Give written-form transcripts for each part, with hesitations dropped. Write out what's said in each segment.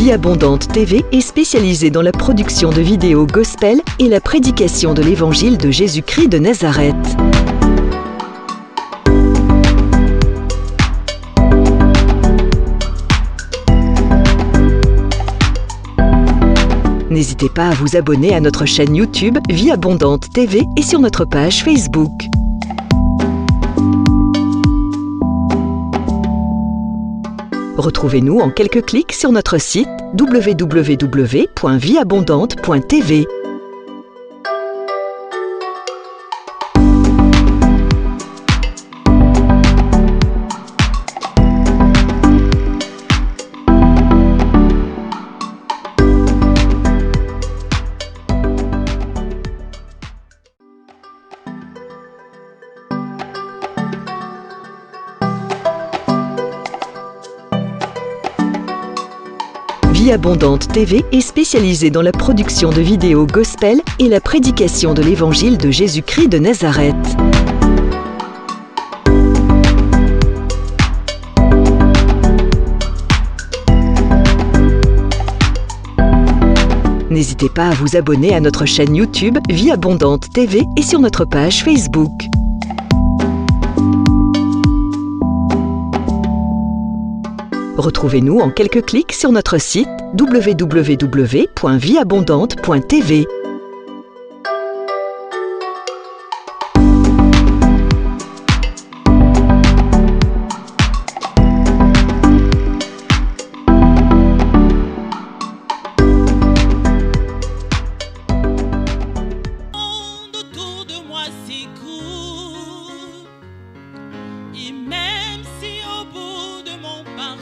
Vie Abondante TV est spécialisée dans la production de vidéos gospel et la prédication de l'évangile de Jésus-Christ de Nazareth. N'hésitez pas à vous abonner à notre chaîne YouTube Vie Abondante TV et sur notre page Facebook. Retrouvez-nous en quelques clics sur notre site www.vieabondante.tv. Vie Abondante TV est spécialisée dans la production de vidéos gospel et la prédication de l'évangile de Jésus-Christ de Nazareth. N'hésitez pas à vous abonner à notre chaîne YouTube Vie Abondante TV et sur notre page Facebook. Retrouvez-nous en quelques clics sur notre site www.vieabondante.tv. Autour de moi s'écoule, et même si au bout de mon parcours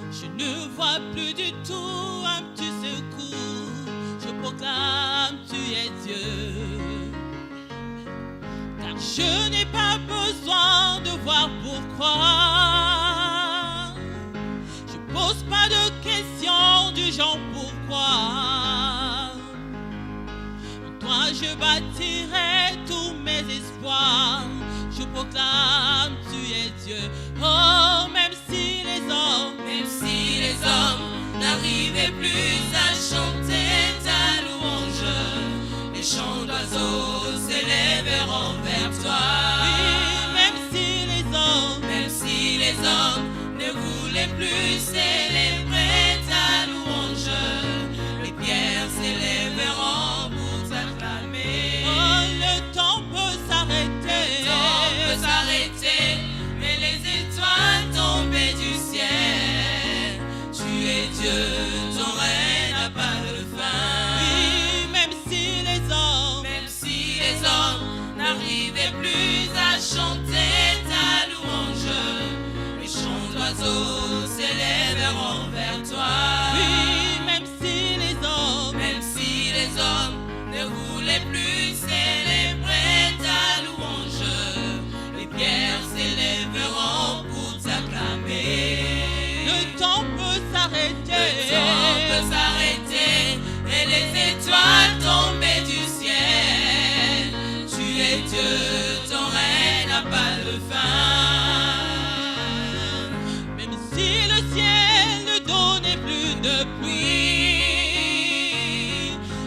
je ne vois plus du tout un petit secours, je proclame tu es Dieu, car je n'ai pas besoin de voir pourquoi. Je pose pas de questions du genre pourquoi. En toi je bâtirai tous mes espoirs. Je proclame tu es Dieu. Oh, même si les hommes n'arrivaient plus à chanter ta louange, les chants d'oiseaux s'élèveront vers toi. Oui, même si les hommes ne voulaient plus célébrer ta louange, les pierres s'élèveront pour t'acclamer. Oh, le temps peut s'arrêter, mais les étoiles tombées du ciel, tu es Dieu, ton règne n'a pas de fin. Oui, même si les hommes n'arrivaient plus à chanter ta louange, les chants d'oiseaux s'élèveront vers toi. Oui, même si les hommes ne voulaient plus célébrer ta louange, les pierres s'élèveront pour t'acclamer. Le temps peut s'arrêter, et les étoiles tombées du ciel, tu es Dieu, ton règne n'a pas de fin. Même si le ciel ne donnait plus de pluie,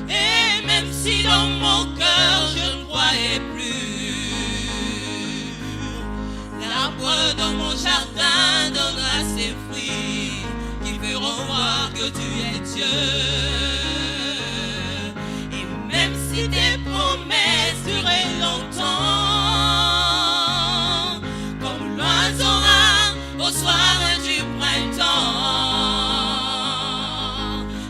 et même si dans mon cœur je ne croyais plus, l'arbre dans mon jardin donnera ses fruits qui feront voir que tu es Dieu. Et même si tes promesses duraient longtemps, comme l'oiseau rare au soir du printemps,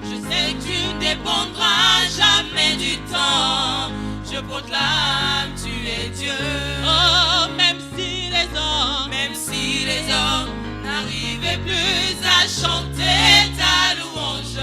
je sais que tu ne dépendras jamais du temps. Je proclame tu es Dieu. Oh, même si les hommes n'arrivaient plus à chanter ta louange,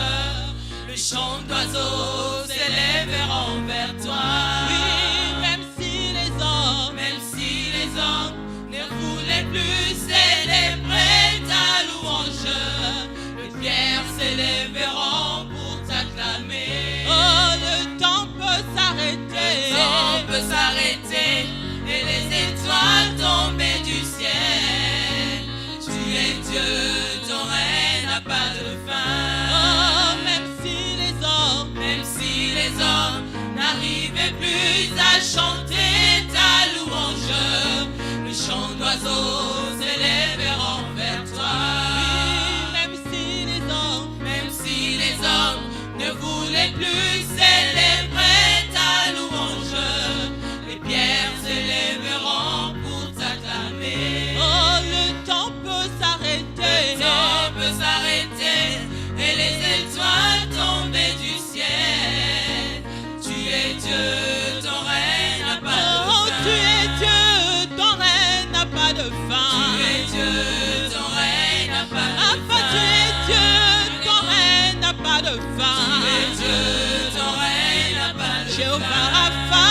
Jéhovah Rapha,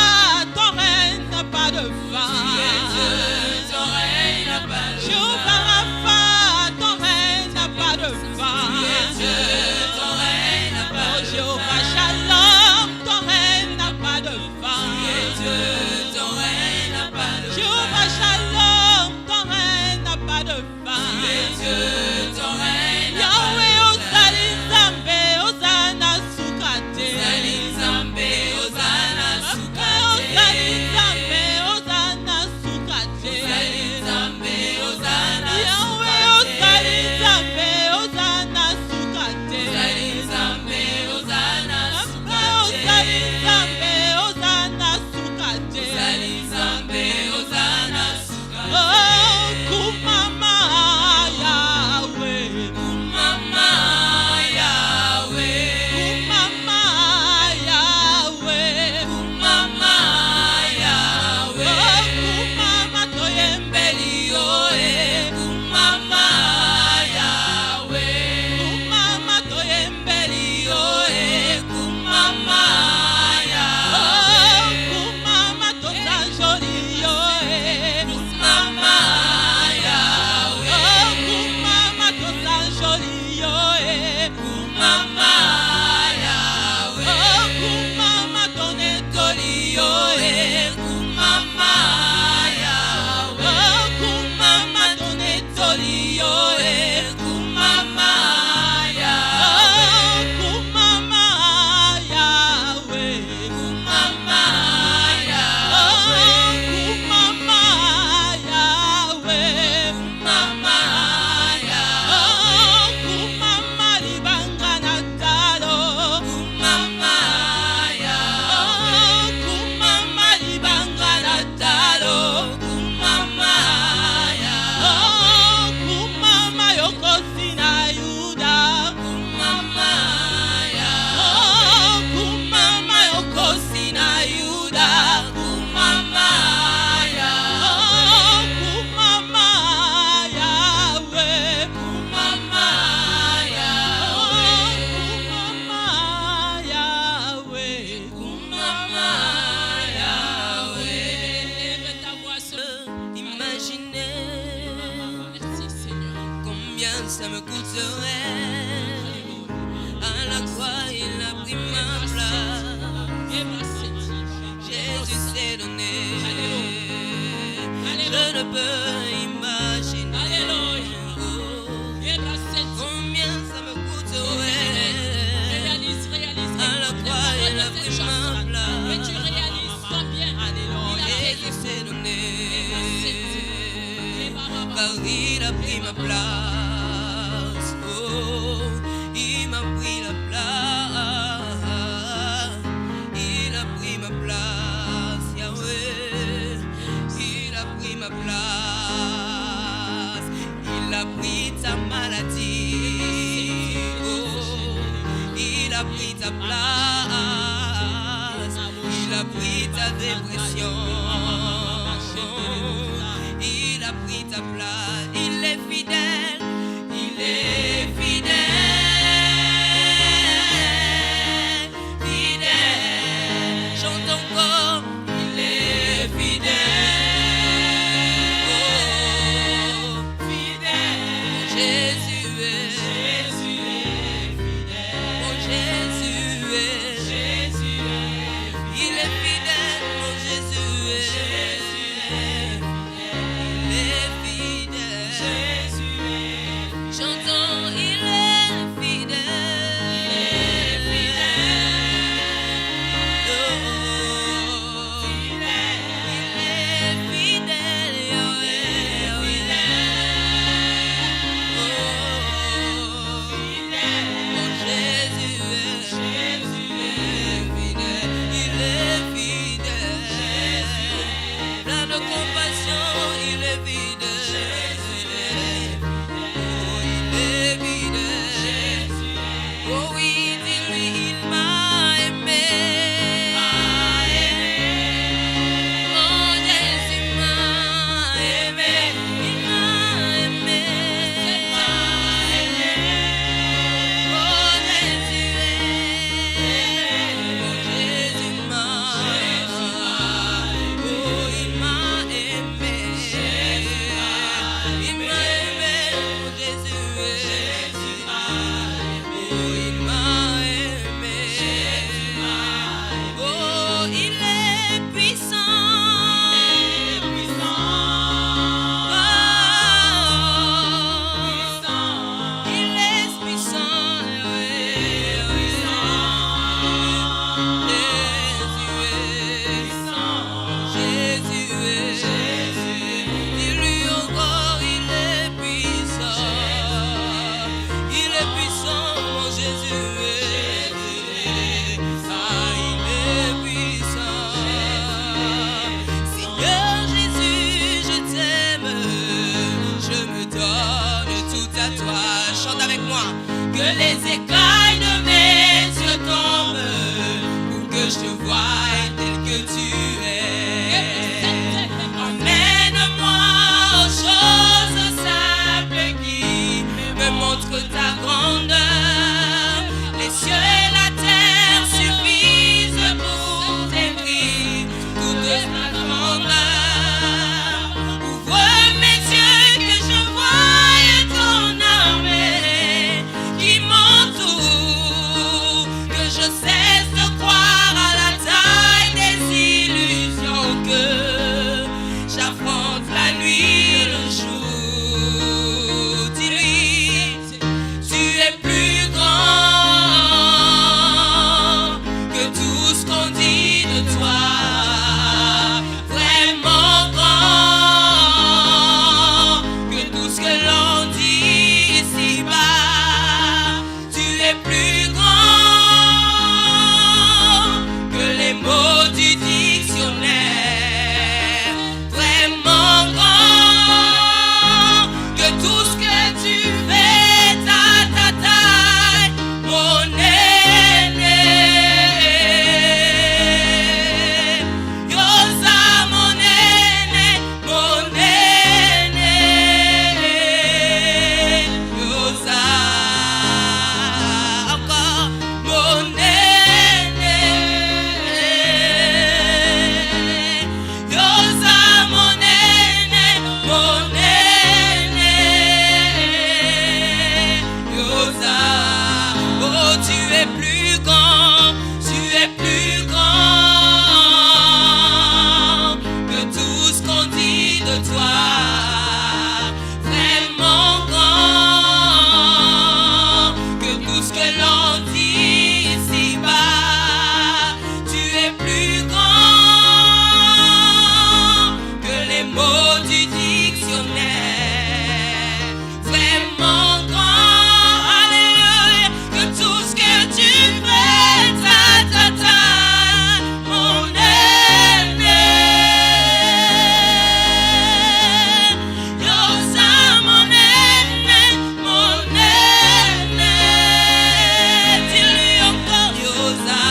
ton règne n'a pas de fin. Jéhovah Rapha, ton règne n'a pas de fin. Jéhovah Shalom, ton règne n'a pas de fin. Jéhovah Shalom, ton règne n'a pas de fin. Yahweh Ozali Nzambe, Ozana Sukate. Ozali Nzambe, Ozana Sukate. Yahweh Ozali Nzambe, Ozana Sukate. Ozali Nzambe, Ozana Sukate. Oh, kumama Yahweh. Kumama Yahweh. Oh, kumama toyembeli yo kumama Yahweh. Kumama toyembeli yo kumama Yahweh. Oh, kumama tosanjoli yo kumama Yahweh. Oh, kumama tosanjoli yo kumama Yahweh. Oh, kumama tonetoli yo kumama Yahweh. Oh, kumama tonetoli yo kumama Yahweh. Oh, kumama Yahweh. Kumama Yahweh. Oh, kumama Yahweh. Kumama Yahweh. Oh, kumama libanga na talo. Kumama Yahweh. Oh, kumama libanga na talo. Kumama Yahweh. Oh, kumama yokosi na Yuda. Kumama Yahweh. Oh, kumama yokosi na Yuda. Kumama Yahweh. Oh, kumama Yahweh. Kumama Yahweh. Oh, kumama Yahweh. Lève ta voix Imaginez Merci Seigneur. combien ça me coûterait. À la croix, il a pris ma place. Jésus s'est donné. Je ne peux imaginer combien ça me coûterait. À la croix, il a pris ma place. Jésus s'est donné. Car il a pris ma place. Oh, il m'a pris la place. Il a pris ma place, Yahweh. Il a pris ma place. Il a pris ta maladie. Oh, il a pris ta place. Il a pris ta dépression. Il a pris ta place. Il est fidèle. Il est fidèle. Fidèle. Chante encore. Il est fidèle. Oh, fidèle. Jésus est. Mon Jésus est. Il est fidèle. Mon Jésus est. Il est fidèle. tel que tu es. Emmène-moi aux choses simples qui me montrent ta grandeur. Les cieux et la terre suffisent pour décrire toute ta grandeur. Ouvre mes yeux que je voie ton armée qui m'entoure, que je cesse de croire à la taille des illusions, que j'affronte la nuit et le jour. Dis-lui, tu es plus grand que tout ce qu'on dit de toi. Vraiment grand que tout ce que l'on dit ici-bas. Tu es plus grand que les mots du dictionnaire. Vraiment grand que tout ce que tu fais, ta taille, mon aîné. Yosa, mon aîné, mon aîné. Yosa, encore mon aîné. Yosa, mon aîné, mon aîné. Yosa, oh tu es plus grand, tu es plus grand que tout ce qu'on dit de toi. Vraiment grand que tout ce que l'on dit ici-bas. Tu es plus grand que les mots du dictionnaire. Vraiment grand, alléluia, que tout ce que tu fais, mon aîné. Yosa, mon aîné, mon aîné. Dis-lui encore, Yosa,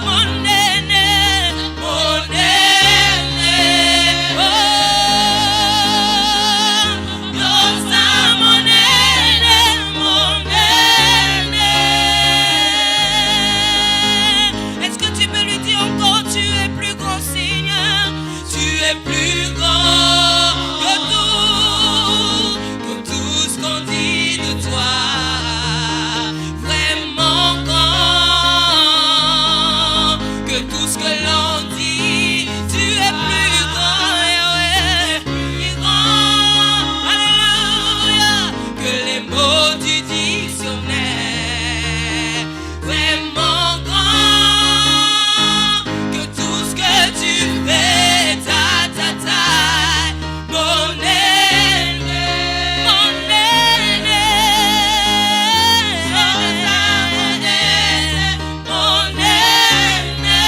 mon aîné, mon aîné. Oh, Yosa, mon aîné, mon aîné. Est-ce que tu peux lui dire encore, tu es plus grand, Seigneur? Tu es plus grand que tout ce qu'on dit de toi. Vraiment grand que tout ce que l'on dit. Tu es plus grand, Yahweh, plus grand, alléluia, que les mots du dictionnaire. Vraiment grand que tout ce que tu fais, ta taille, mon aîné, mon aîné. Mon aîné.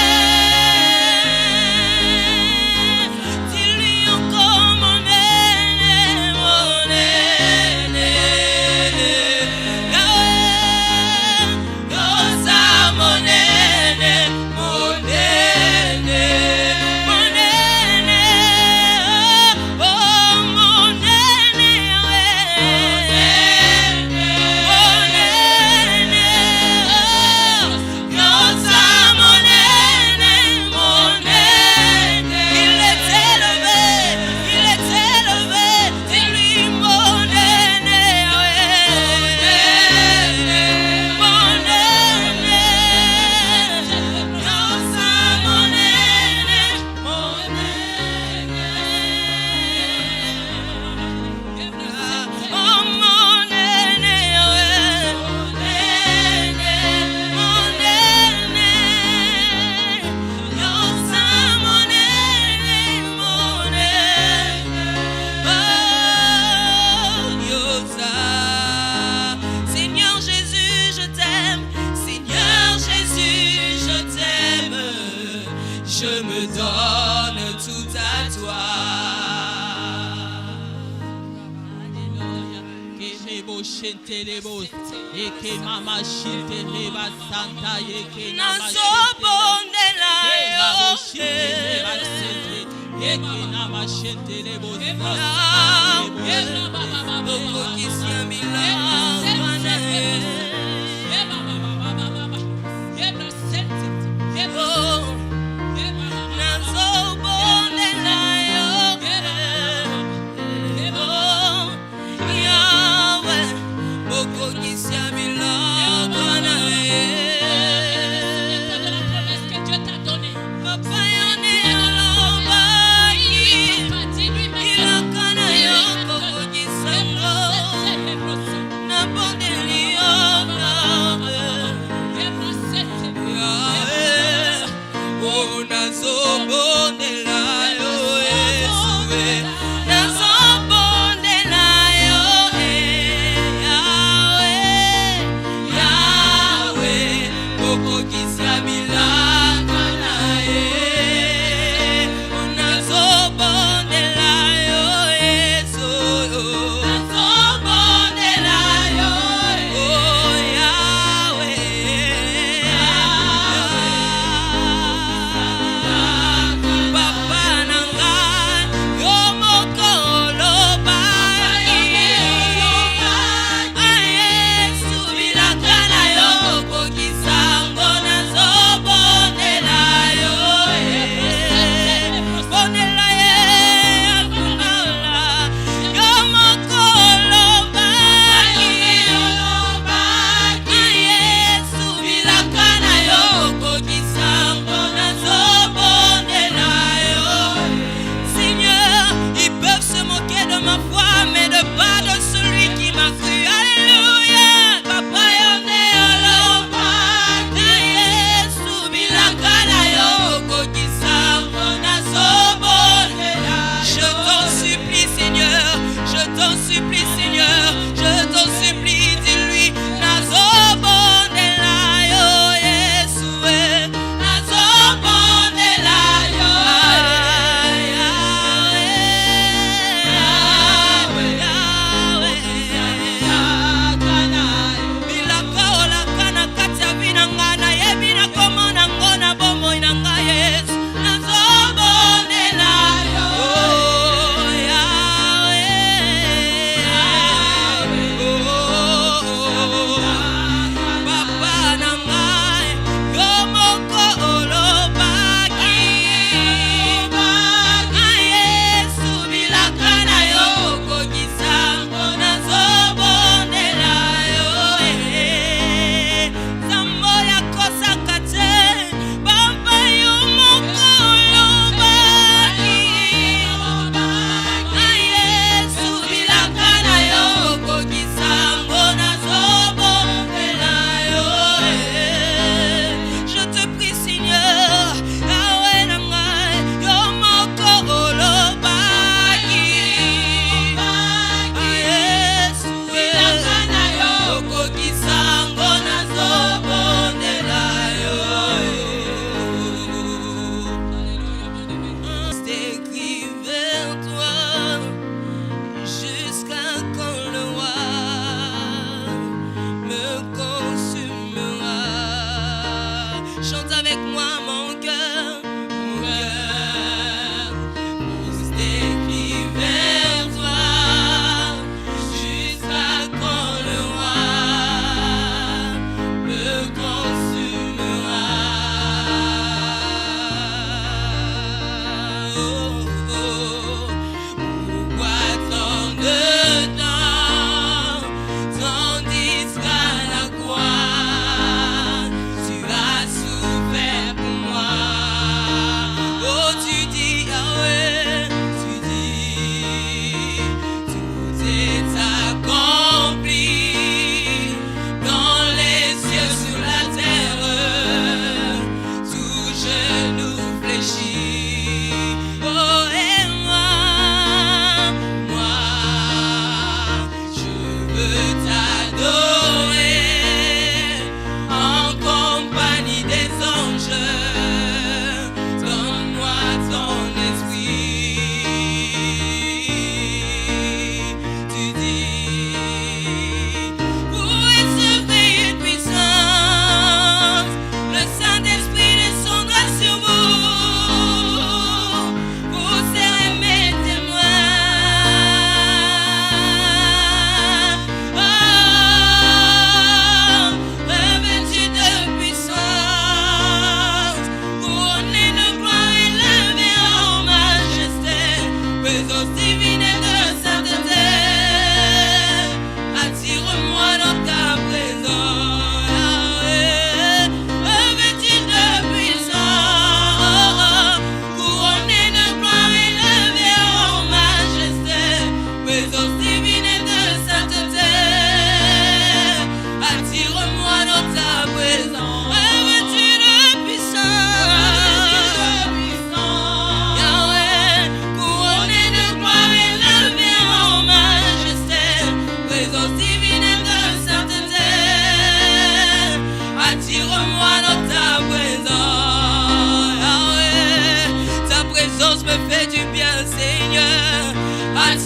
Dis-lui encore, mon aîné, mon aîné. Yosa, mon aîné, mon aîné. Mon aîné, oh mon aîné, mon aîné. Yosa, mon aîné, mon aîné. Il est élevé, il est élevé. Dis-lui, mon aîné, mon aîné. Yosa, mon aîné, mon aîné. Oh mon aîné, mon aîné, mon aîné. Yosa, mon aîné, mon aîné. Oh Yosa. Seigneur Jésus, je t'aime. Seigneur Jésus, je t'aime. Je me donne tout à toi. Kerebo shentelebo, eke mama shinteleba santa eke nama Nazobondela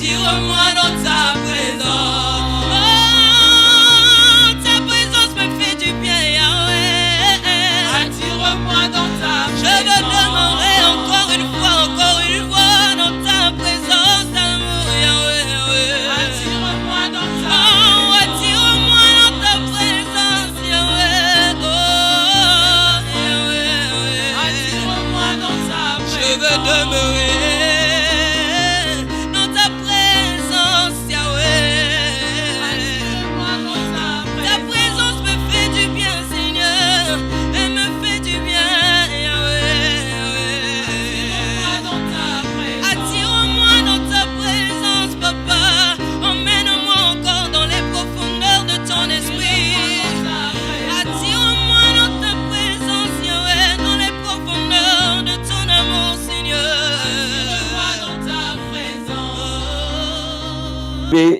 Attire-moi dans ta présence. Oh, ta présence me fait du bien, Yahweh. Attire-moi dans ta présence. Je veux demeurer encore une fois dans ta présence, amour, Yahweh. Attire-moi dans ta présence. Oh, attire-moi dans ta présence, Yahweh. Oh, Yahweh. Attire-moi dans ta présence. Je veux demeurer.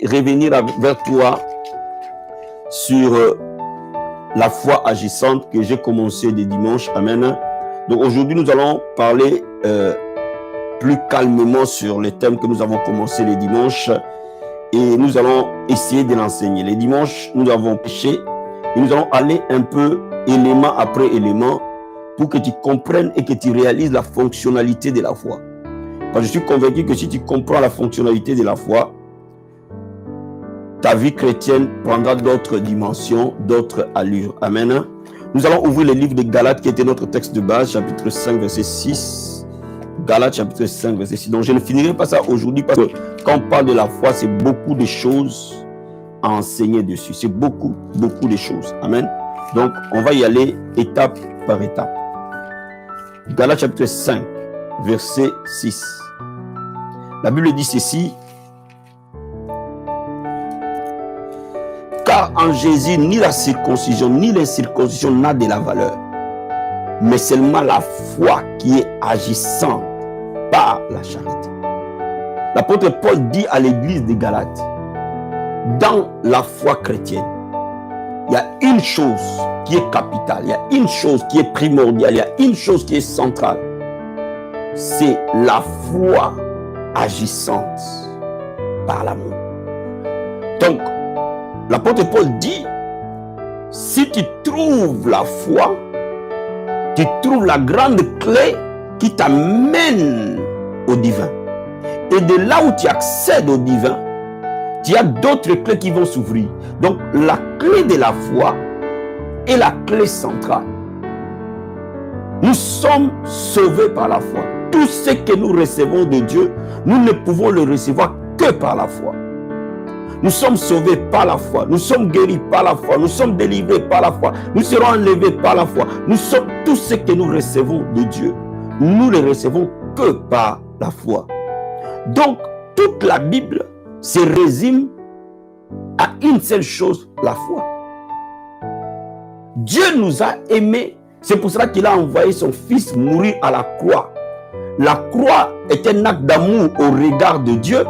Revenir vers toi sur la foi agissante que j'ai commencé le dimanche. Amen. Donc aujourd'hui, nous allons parler plus calmement sur les thèmes que nous avons commencé le dimanche et nous allons essayer de l'enseigner. Les dimanches, nous avons péché et nous allons aller un peu élément après élément pour que tu comprennes et que tu réalises la fonctionnalité de la foi. Parce que je suis convaincu que si tu comprends la fonctionnalité de la foi, ta vie chrétienne prendra d'autres dimensions, d'autres allures. Amen. Nous allons ouvrir le livre de Galates qui était notre texte de base, chapitre 5, verset 6. Galates, chapitre 5, verset 6. Donc je ne finirai pas ça aujourd'hui parce que quand on parle de la foi, c'est beaucoup de choses à enseigner dessus. C'est beaucoup de choses. Amen. Donc on va y aller étape par étape. Galates, chapitre 5, verset 6. La Bible dit ceci. Car en Jésus, ni la circoncision, ni l'incirconcision n'a de la valeur, mais seulement la foi qui est agissante par la charité. L'apôtre Paul dit à l'église de Galates, dans la foi chrétienne, il y a une chose qui est capitale, il y a une chose qui est primordiale, il y a une chose qui est centrale. C'est la foi agissante par l'amour. Donc, l'apôtre Paul dit, si tu trouves la foi, tu trouves la grande clé qui t'amène au divin. Et de là où tu accèdes au divin, tu as d'autres clés qui vont s'ouvrir. Donc la clé de la foi est la clé centrale. Nous sommes sauvés par la foi. Tout ce que nous recevons de Dieu, nous ne pouvons le recevoir que par la foi. Nous sommes sauvés par la foi, nous sommes guéris par la foi, nous sommes délivrés par la foi, nous serons enlevés par la foi. Nous sommes tout ce que nous recevons de Dieu. Nous ne recevons que par la foi. Donc, toute la Bible se résume à une seule chose, la foi. Dieu nous a aimés, c'est pour cela qu'il a envoyé son Fils mourir à la croix. La croix est un acte d'amour au regard de Dieu.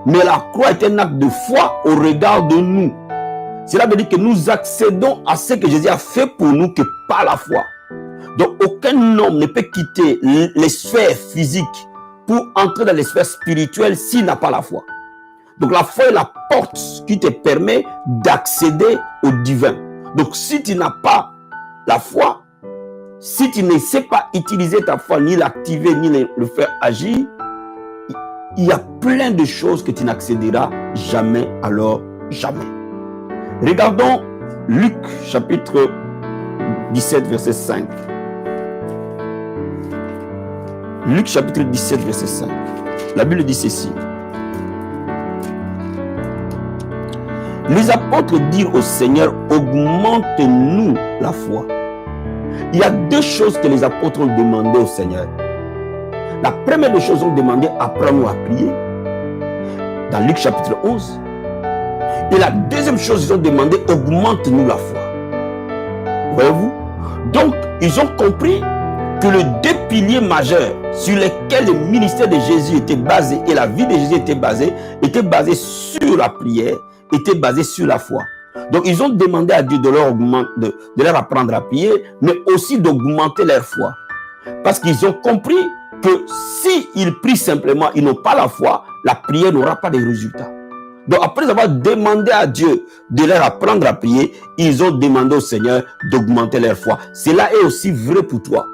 Mais la croix est un acte de foi au regard de nous. Cela veut dire que nous accédons à ce que Jésus a fait pour nous que par la foi. Donc aucun homme ne peut quitter les sphères physiques pour entrer dans les sphères spirituelles s'il n'a pas la foi. Donc la foi est la porte qui te permet d'accéder au divin. Donc si tu n'as pas la foi, si tu ne sais pas utiliser ta foi, ni l'activer, ni le faire agir, il y a plein de choses que tu n'accéderas jamais, alors jamais. Regardons Luc chapitre 17 verset 5. Luc chapitre 17 verset 5. La Bible dit ceci. Les apôtres dirent au Seigneur, augmente-nous la foi. Il y a deux choses que les apôtres ont demandé au Seigneur. La première des choses, ils ont demandé, apprends-nous à prier. Dans Luc chapitre 11. Et la deuxième chose, ils ont demandé, augmente-nous la foi. Voyez-vous? Donc, ils ont compris que les deux piliers majeurs sur lesquels le ministère de Jésus était basé et la vie de Jésus était basée sur la prière, était basée sur la foi. Donc, ils ont demandé à Dieu de leur apprendre à prier, mais aussi d'augmenter leur foi. Parce qu'ils ont compris que s'ils prient simplement, ils n'ont pas la foi, la prière n'aura pas de résultats. Donc après avoir demandé à Dieu de leur apprendre à prier, ils ont demandé au Seigneur d'augmenter leur foi. Cela est aussi vrai pour toi.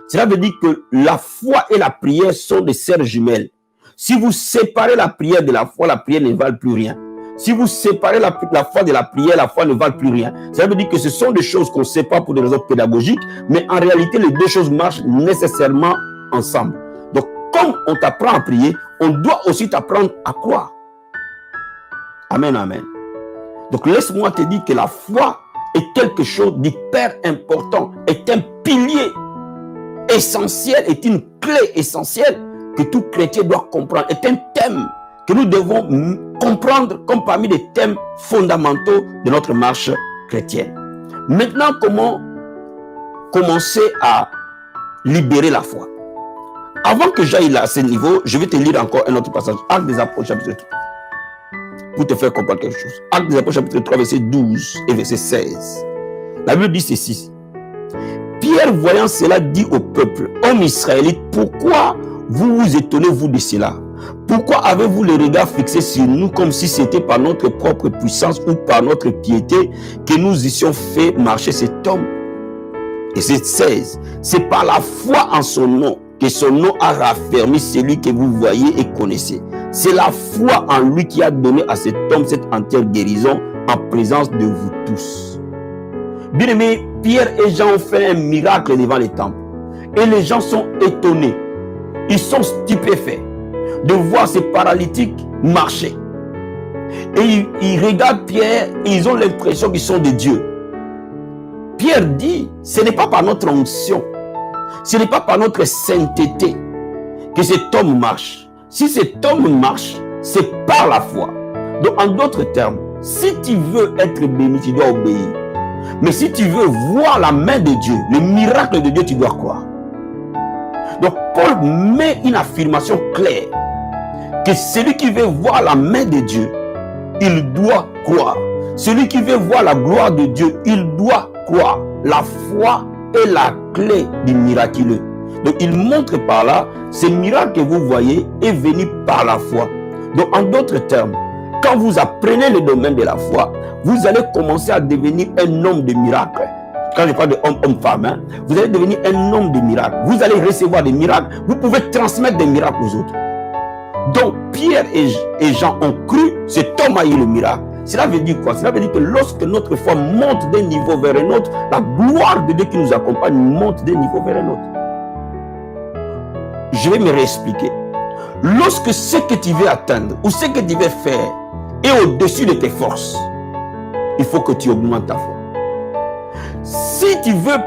Cela veut dire que la foi et la prière sont des sœurs jumelles. Si vous séparez la prière de la prière ne valent plus rien. Si vous séparez la foi de la foi ne valent plus rien. Ça veut dire que ce sont des choses qu'on ne sait pas pour des raisons pédagogiques, mais en réalité, les deux choses marchent nécessairement ensemble. Donc, comme on t'apprend à prier, on doit aussi t'apprendre à croire. Amen, amen. Donc, laisse-moi te dire que la foi est quelque chose d'hyper important, est un pilier essentiel, est une clé essentielle que tout chrétien doit comprendre, est un thème que nous devons comprendre comme parmi les thèmes fondamentaux de notre marche chrétienne. Maintenant, comment commencer à libérer la foi? Avant que j'aille à ce niveau, je vais te lire encore un autre passage. Actes des Apôtres, chapitre 3. Pour te faire comprendre quelque chose. Actes des Apôtres, chapitre 3, verset 12 et verset 16. La Bible dit ceci. Pierre, voyant cela, dit au peuple, hommes israélites, pourquoi vous vous étonnez, vous, de cela? Pourquoi avez-vous le regard fixé sur nous comme si c'était par notre propre puissance ou par notre piété que nous eussions fait marcher cet homme? Et c'est 16. C'est par la foi en son nom que son nom a raffermi celui que vous voyez et connaissez. C'est la foi en lui qui a donné à cet homme cette entière guérison en présence de vous tous. Bien aimé, Pierre et Jean ont fait un miracle devant les temples. Et les gens sont étonnés. Ils sont stupéfaits de voir ces paralytiques marcher. Et ils regardent Pierre et ils ont l'impression qu'ils sont des dieux. Pierre dit, ce n'est pas par notre onction, ce n'est pas par notre sainteté que cet homme marche. Si cet homme marche, c'est par la foi. Donc en d'autres termes, si tu veux être béni, tu dois obéir. Mais si tu veux voir la main de Dieu, le miracle de Dieu, tu dois croire. Donc Paul met une affirmation claire que celui qui veut voir la main de Dieu, il doit croire. Celui qui veut voir la gloire de Dieu, il doit croire. La foi est la clé du miraculeux. Donc il montre par là, ce miracle que vous voyez est venu par la foi. Donc en d'autres termes, quand vous apprenez le domaine de la foi, vous allez commencer à devenir un homme de miracle. Quand je parle de homme-femme, hein, vous allez devenir un homme de miracle. Vous allez recevoir des miracles. Vous pouvez transmettre des miracles aux autres. Donc Pierre et Jean ont cru, cet homme a eu le miracle. Cela veut dire quoi? Cela veut dire que lorsque notre foi monte d'un niveau vers un autre, la gloire de Dieu qui nous accompagne monte d'un niveau vers un autre. Je vais me réexpliquer. Lorsque ce que tu veux atteindre ou ce que tu veux faire est au-dessus de tes forces, il faut que tu augmentes ta foi. Si tu veux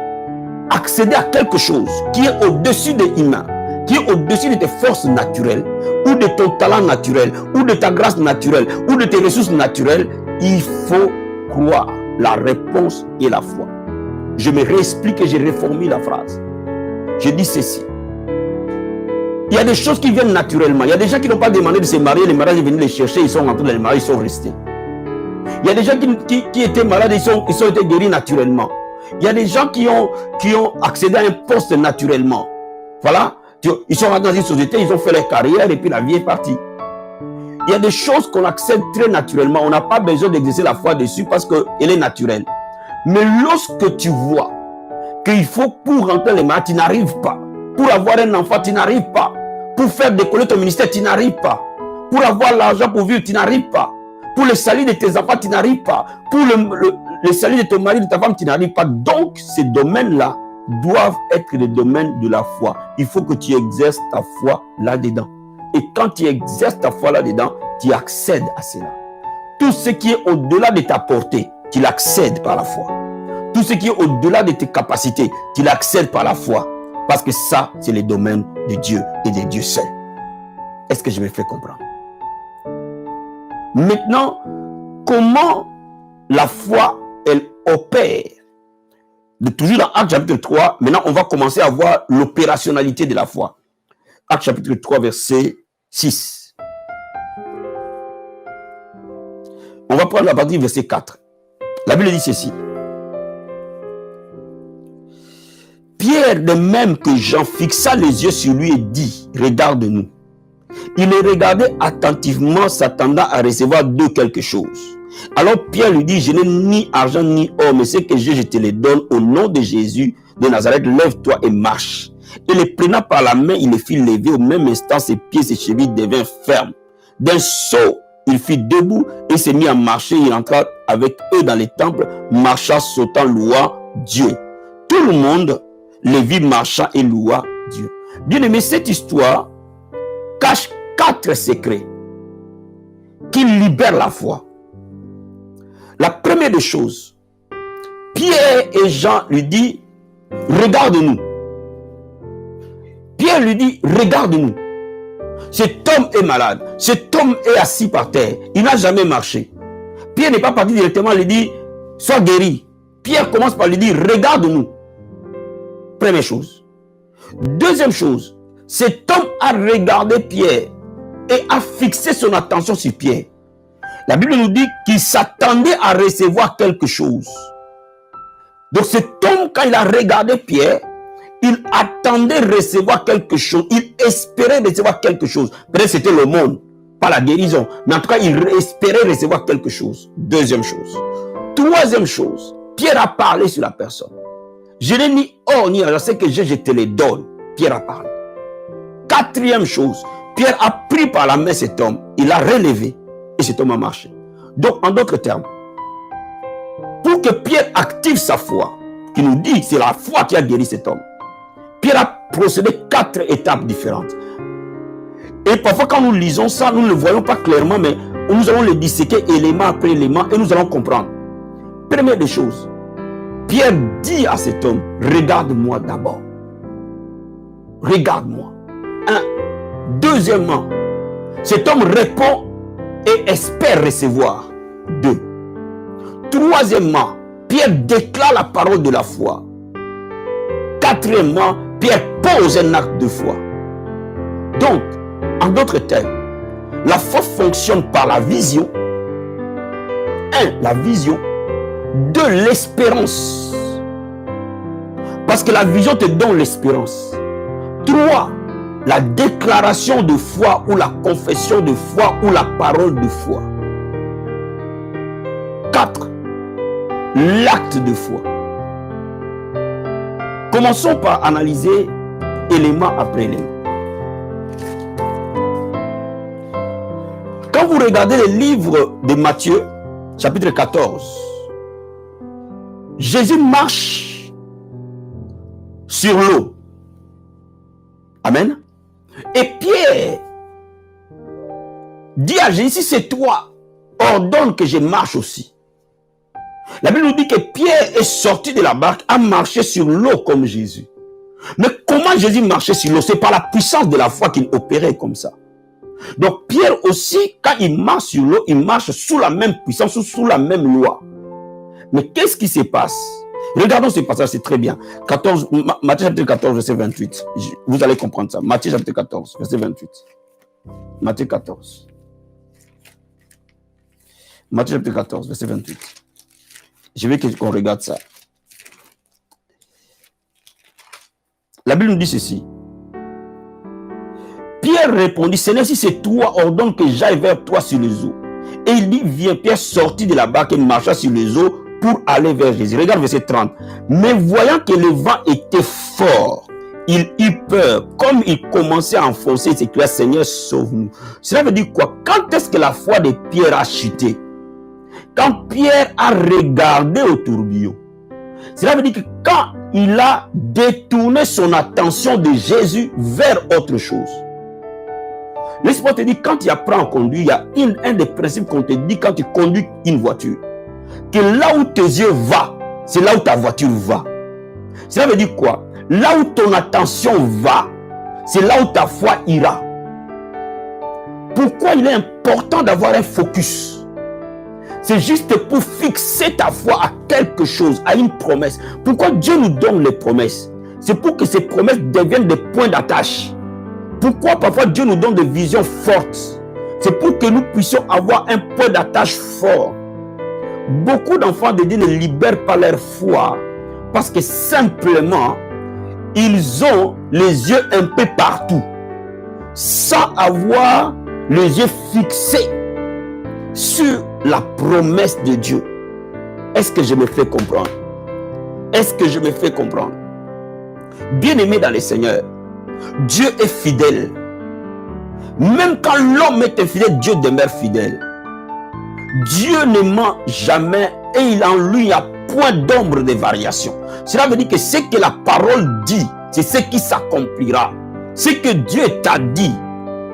accéder à quelque chose qui est au-dessus des humains, qui est au-dessus de tes forces naturelles, ou de ton talent naturel, ou de ta grâce naturelle, ou de tes ressources naturelles, il faut croire. La réponse est la foi. Je me réexplique et je reformule la phrase. Je dis ceci. Il y a des choses qui viennent naturellement. Il y a des gens qui n'ont pas demandé de se marier, les mariages est venu les chercher, ils sont rentrés dans les mariages, ils sont restés. Il y a des gens qui étaient malades, ils ont été guéris naturellement. Il y a des gens qui ont accédé à un poste naturellement. Voilà. Ils sont rentrés dans une société, ils ont fait leur carrière et puis la vie est partie. Il y a des choses qu'on accède très naturellement. On n'a pas besoin d'exercer la foi dessus parce qu'elle est naturelle. Mais lorsque tu vois qu'il faut pour rentrer les mariages, tu n'arrives pas. Pour avoir un enfant, tu n'arrives pas. Pour faire décoller ton ministère, tu n'arrives pas. Pour avoir l'argent pour vivre, tu n'arrives pas. Pour le salut de tes enfants, tu n'arrives pas. Pour le salut de ton mari, de ta femme, tu n'arrives pas. Donc, ces domaines-là doivent être les domaines de la foi. Il faut que tu exerces ta foi là-dedans. Et quand tu exerces ta foi là-dedans, tu accèdes à cela. Tout ce qui est au-delà de ta portée, tu l'accèdes par la foi. Tout ce qui est au-delà de tes capacités, tu l'accèdes par la foi. Parce que ça, c'est le domaine de Dieu et de Dieu seul. Est-ce que je me fais comprendre? Maintenant, comment la foi, elle opère? Toujours dans Actes chapitre 3, maintenant on va commencer à voir l'opérationnalité de la foi. Actes chapitre 3, verset 6. On va prendre la partie verset 4. La Bible dit ceci. Pierre, de même que Jean, fixa les yeux sur lui et dit, regarde-nous. Il les regardait attentivement, s'attendant à recevoir d'eux quelque chose. Alors Pierre lui dit, je n'ai ni argent ni or, mais ce que j'ai, je te les donne au nom de Jésus de Nazareth, lève-toi et marche. Et les prenant par la main, il les fit lever. Au même instant, ses pieds, ses chevilles devinrent fermes. D'un saut, il fit debout et s'est mis à marcher. Il entra avec eux dans les temples, marcha, sautant, loua Dieu. Tout le monde les vit marchant et loua Dieu. Bien aimé, cette histoire cache 4 secrets qui libèrent la foi. La première des choses, Pierre et Jean lui disent, regarde-nous. Pierre lui dit, regarde-nous. Cet homme est malade. Cet homme est assis par terre. Il n'a jamais marché. Pierre n'est pas parti directement, il lui dit, sois guéri. Pierre commence par lui dire, regarde-nous. Première chose. Deuxième chose, cet homme a regardé Pierre et a fixé son attention sur Pierre. La Bible nous dit qu'il s'attendait à recevoir quelque chose. Donc cet homme, quand il a regardé Pierre, il attendait recevoir quelque chose. Il espérait recevoir quelque chose. Peut-être c'était le monde, pas la guérison. Mais en tout cas, il espérait recevoir quelque chose. Deuxième chose. Troisième chose, Pierre a parlé sur la personne. Je n'ai ni or ni argent, ce que j'ai, je te les donne. Pierre a parlé. Quatrième chose, Pierre a pris par la main cet homme. Il l'a relevé et cet homme a marché. Donc, en d'autres termes, pour que Pierre active sa foi, qui nous dit que c'est la foi qui a guéri cet homme, Pierre a procédé 4 étapes différentes. Et parfois, quand nous lisons ça, nous ne le voyons pas clairement, mais nous allons le disséquer élément après élément et nous allons comprendre. Première des choses, Pierre dit à cet homme, regarde-moi d'abord. Regarde-moi. Deuxièmement, cet homme répond et espère recevoir. 2. Troisièmement, Pierre déclare la parole de la foi. Quatrièmement, Pierre pose un acte de foi. Donc, en d'autres termes, la foi fonctionne par la vision. 1. La vision. 2. L'espérance. Parce que la vision te donne l'espérance. 3. La déclaration de foi ou la confession de foi ou la parole de foi. 4. L'acte de foi. Commençons par analyser élément après élément. Quand vous regardez le livre de Matthieu, chapitre 14, Jésus marche sur l'eau. Amen. Et Pierre dit à Jésus, si c'est toi, ordonne que je marche aussi. La Bible nous dit que Pierre est sorti de la barque, a marché sur l'eau comme Jésus. Mais comment Jésus marchait sur l'eau? C'est par la puissance de la foi qu'il opérait comme ça. Donc Pierre aussi, quand il marche sur l'eau, il marche sous la même puissance, sous la même loi. Mais qu'est-ce qui se passe? Regardons ce passage, c'est très bien. Matthieu chapitre 14, verset 28. Vous allez comprendre ça. Matthieu chapitre 14, verset 28. Matthieu 14. Matthieu chapitre 14, verset 28. Je veux qu'on regarde ça. La Bible nous dit ceci. Pierre répondit, Seigneur, si c'est toi, ordonne que j'aille vers toi sur les eaux. Et il dit, viens. Pierre sortit de la barque et marcha sur les eaux pour aller vers Jésus. Regarde verset 30. Mais voyant que le vent était fort, il eut peur. Comme il commençait à enfoncer, il s'écria, Seigneur, sauve-nous. Cela veut dire quoi? Quand est-ce que la foi de Pierre a chuté? Quand Pierre a regardé au tourbillon. Cela veut dire que quand il a détourné son attention de Jésus vers autre chose. Laisse-moi te dire, quand tu apprends à conduire, il y a un des principes qu'on te dit quand tu conduis une voiture. Que là où tes yeux vont, c'est là où ta voiture va. Cela veut dire quoi? Là où ton attention va, c'est là où ta foi ira. Pourquoi il est important d'avoir un focus? C'est juste pour fixer ta foi à quelque chose, à une promesse. Pourquoi Dieu nous donne les promesses? C'est pour que ces promesses deviennent des points d'attache. Pourquoi parfois Dieu nous donne des visions fortes? C'est pour que nous puissions avoir un point d'attache fort. Beaucoup d'enfants de Dieu ne libèrent pas leur foi parce que simplement ils ont les yeux un peu partout, sans avoir les yeux fixés sur la promesse de Dieu. Est-ce que je me fais comprendre? Est-ce que je me fais comprendre? Bien-aimé dans le Seigneur, Dieu est fidèle. Même quand l'homme est infidèle, Dieu demeure fidèle. Dieu ne ment jamais et en lui, il n'y a point d'ombre de variation. Cela veut dire que ce que la parole dit, c'est ce qui s'accomplira. Ce que Dieu t'a dit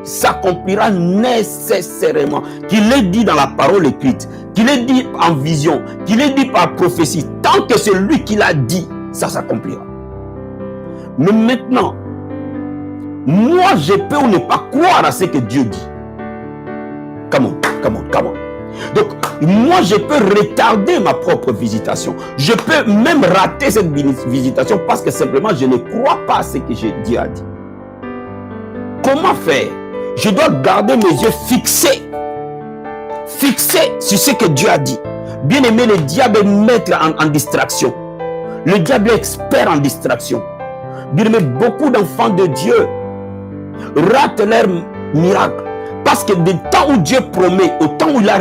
s'accomplira nécessairement. Qu'il l'ait dit dans la parole écrite, qu'il l'ait dit en vision, qu'il l'ait dit par prophétie. Tant que c'est lui qui l'a dit, ça s'accomplira. Mais maintenant, moi je peux ou ne pas croire à ce que Dieu dit. Come on. Donc, moi je peux retarder ma propre visitation. Je peux même rater cette visitation parce que simplement je ne crois pas à ce que Dieu a dit. Comment faire? Je dois garder mes yeux fixés sur ce que Dieu a dit. Bien aimé, le diable est maître en distraction. Le diable est expert en distraction. Bien aimé, beaucoup d'enfants de Dieu ratent leur miracle. Parce que du temps où Dieu promet, au temps où la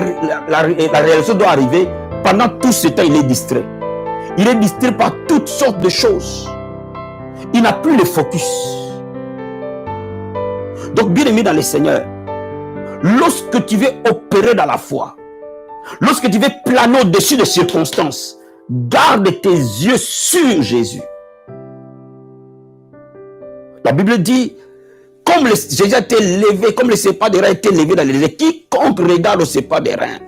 réalisation doit arriver, pendant tout ce temps, il est distrait. Il est distrait par toutes sortes de choses. Il n'a plus le focus. Donc, bien aimé dans le Seigneur, lorsque tu veux opérer dans la foi, lorsque tu veux planer au-dessus des circonstances, garde tes yeux sur Jésus. La Bible dit, comme Jésus a été levé, comme le sépa des reins a été levé dans les airs, quiconque regarde au sépa des reins,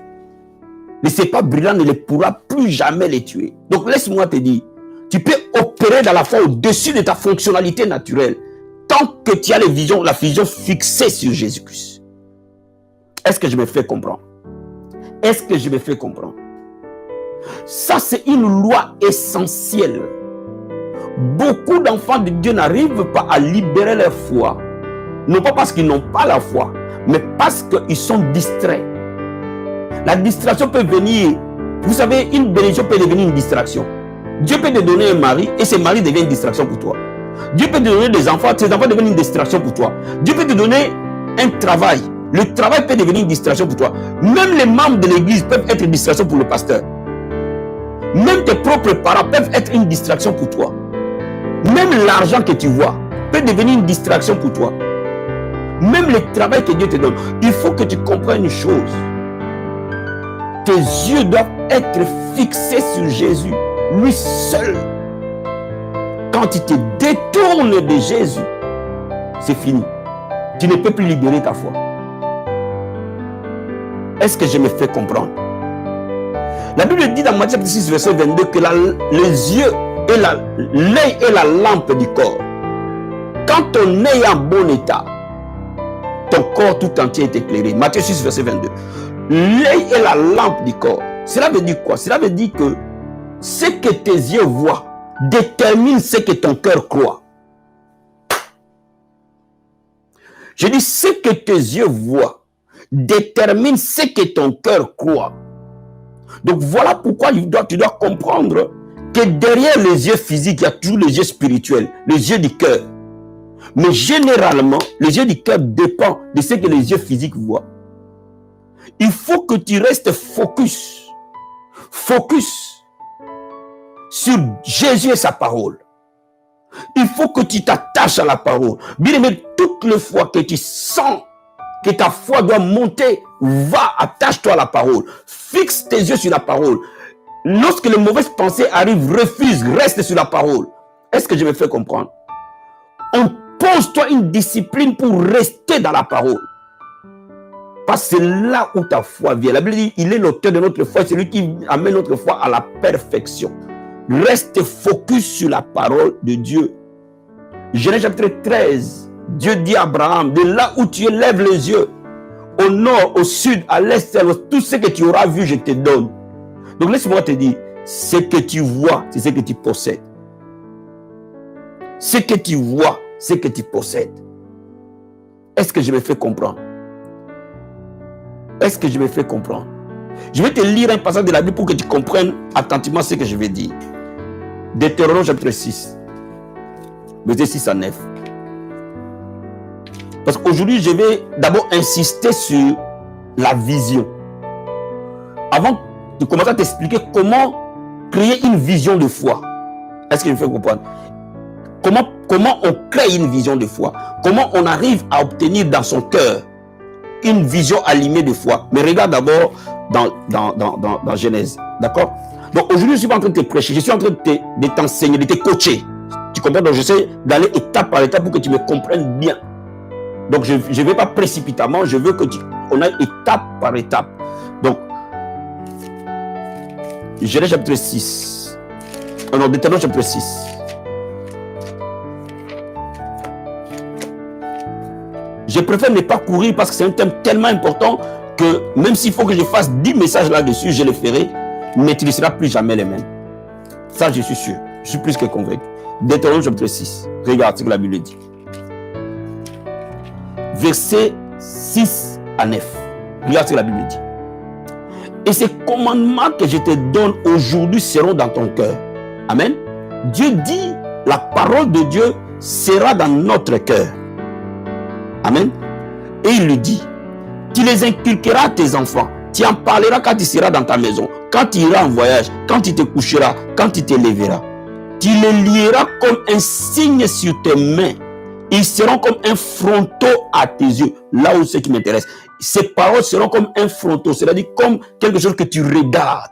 le sépa brillant ne pourra plus jamais les tuer. Donc laisse-moi te dire, tu peux opérer dans la foi au-dessus de ta fonctionnalité naturelle, tant que tu as la vision fixée sur Jésus-Christ. Est-ce que je me fais comprendre? Est-ce que je me fais comprendre? Ça, c'est une loi essentielle. Beaucoup d'enfants de Dieu n'arrivent pas à libérer leur foi. Non pas parce qu'ils n'ont pas la foi, mais parce qu'ils sont distraits. La distraction peut venir. Vous savez, une bénédiction peut devenir une distraction. Dieu peut te donner un mari et ce mari devient une distraction pour toi. Dieu peut te donner des enfants, ces enfants deviennent une distraction pour toi. Dieu peut te donner un travail. Le travail peut devenir une distraction pour toi. Même les membres de l'église peuvent être une distraction pour le pasteur. Même tes propres parents peuvent être une distraction pour toi. Même l'argent que tu vois peut devenir une distraction pour toi. Même le travail que Dieu te donne. Il faut que tu comprennes une chose. Tes yeux doivent être fixés sur Jésus, lui seul. Quand tu te détournes de Jésus, c'est fini. Tu ne peux plus libérer ta foi. Est-ce que je me fais comprendre? La Bible dit dans Matthieu 6, verset 22 que les yeux et l'œil est la lampe du corps. Quand ton œil est en bon état, ton corps tout entier est éclairé. Matthieu 6, verset 22. L'œil est la lampe du corps. Cela veut dire quoi? Cela veut dire que ce que tes yeux voient détermine ce que ton cœur croit. Je dis ce que tes yeux voient détermine ce que ton cœur croit. Donc voilà pourquoi tu dois comprendre que derrière les yeux physiques, il y a toujours les yeux spirituels, les yeux du cœur. Mais généralement, les yeux du cœur dépendent de ce que les yeux physiques voient. Il faut que tu restes focus sur Jésus et sa parole. Il faut que tu t'attaches à la parole. Bien aimé, toutes les fois que tu sens que ta foi doit monter, attache-toi à la parole. Fixe tes yeux sur la parole. Lorsque les mauvaises pensées arrivent, refuse, reste sur la parole. Est-ce que je me fais comprendre? Impose-toi une discipline pour rester dans la parole. Parce que c'est là où ta foi vient. La Bible dit, il est l'auteur de notre foi, c'est lui qui amène notre foi à la perfection. Reste focus sur la parole de Dieu. Genèse chapitre 13, Dieu dit à Abraham, de là où tu lèves les yeux, au nord, au sud, à l'est, à l'ouest, tout ce que tu auras vu, je te donne. Donc laisse-moi te dire, ce que tu vois, c'est ce que tu possèdes. Ce que tu vois, c'est ce que tu possèdes. Est-ce que je me fais comprendre? Est-ce que je me fais comprendre? Je vais te lire un passage de la Bible pour que tu comprennes attentivement ce que je vais dire. Deutéronome chapitre 6. Verset 6 à 9. Parce qu'aujourd'hui, je vais d'abord insister sur la vision. Avant de commencer à t'expliquer comment créer une vision de foi. Est-ce que je me fais comprendre? Comment on crée une vision de foi? Comment on arrive à obtenir dans son cœur une vision allumée de foi? Mais regarde d'abord dans Genèse. D'accord? Donc aujourd'hui, je ne suis pas en train de te prêcher, je suis en train de t'enseigner, de te coacher. Tu comprends? Donc j'essaie d'aller étape par étape pour que tu me comprennes bien. Donc je ne vais pas précipitamment, je veux que on aille étape par étape. Donc, Genèse chapitre 6. Non, Deutéronome chapitre 6. Je préfère ne pas courir parce que c'est un thème tellement important que même s'il faut que je fasse 10 messages là-dessus, je le ferai, mais tu ne seras plus jamais les mêmes. Ça, je suis sûr. Je suis plus que convaincu. Deutéronome chapitre 6. Regarde ce que la Bible dit. Versets 6 à 9. Regarde ce que la Bible dit. Et ces commandements que je te donne aujourd'hui seront dans ton cœur. Amen. Dieu dit, la parole de Dieu sera dans notre cœur. Amen. Et il lui dit, tu les inculqueras à tes enfants. Tu en parleras quand tu seras dans ta maison, quand tu iras en voyage, quand tu te coucheras, quand tu te lèveras. Tu les lieras comme un signe sur tes mains. Ils seront comme un fronteau à tes yeux. Là où c'est qui m'intéresse. Ces paroles seront comme un fronteau, c'est-à-dire comme quelque chose que tu regardes.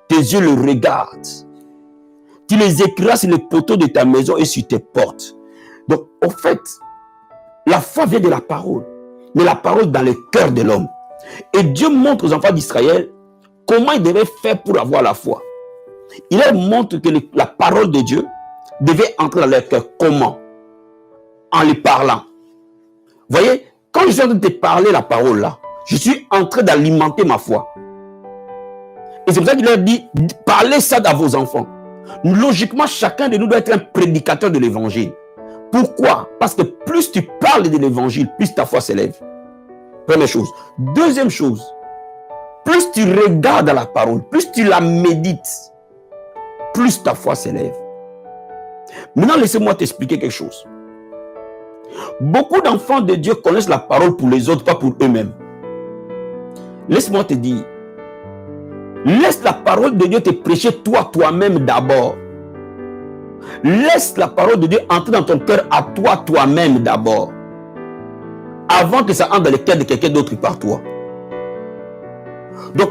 Tes yeux le regardent. Tu les écriras sur les poteaux de ta maison et sur tes portes. Donc, au fait, la foi vient de la parole, mais la parole dans le cœur de l'homme. Et Dieu montre aux enfants d'Israël comment ils devaient faire pour avoir la foi. Il leur montre que la parole de Dieu devait entrer dans leur cœur. Comment? En les parlant. Vous voyez, quand je suis en train de te parler la parole là, je suis en train d'alimenter ma foi. Et c'est pour ça qu'il leur dit, parlez ça à vos enfants. Logiquement, chacun de nous doit être un prédicateur de l'évangile. Pourquoi? Parce que plus tu parles de l'évangile, plus ta foi s'élève. Première chose. Deuxième chose, plus tu regardes la parole, plus tu la médites, plus ta foi s'élève. Maintenant, laissez-moi t'expliquer quelque chose. Beaucoup d'enfants de Dieu connaissent la parole pour les autres, pas pour eux-mêmes. Laisse-moi te dire, laisse la parole de Dieu te prêcher toi-même d'abord. Laisse la parole de Dieu entrer dans ton cœur à toi-même d'abord. Avant que ça entre dans le cœur de quelqu'un d'autre par toi. Donc,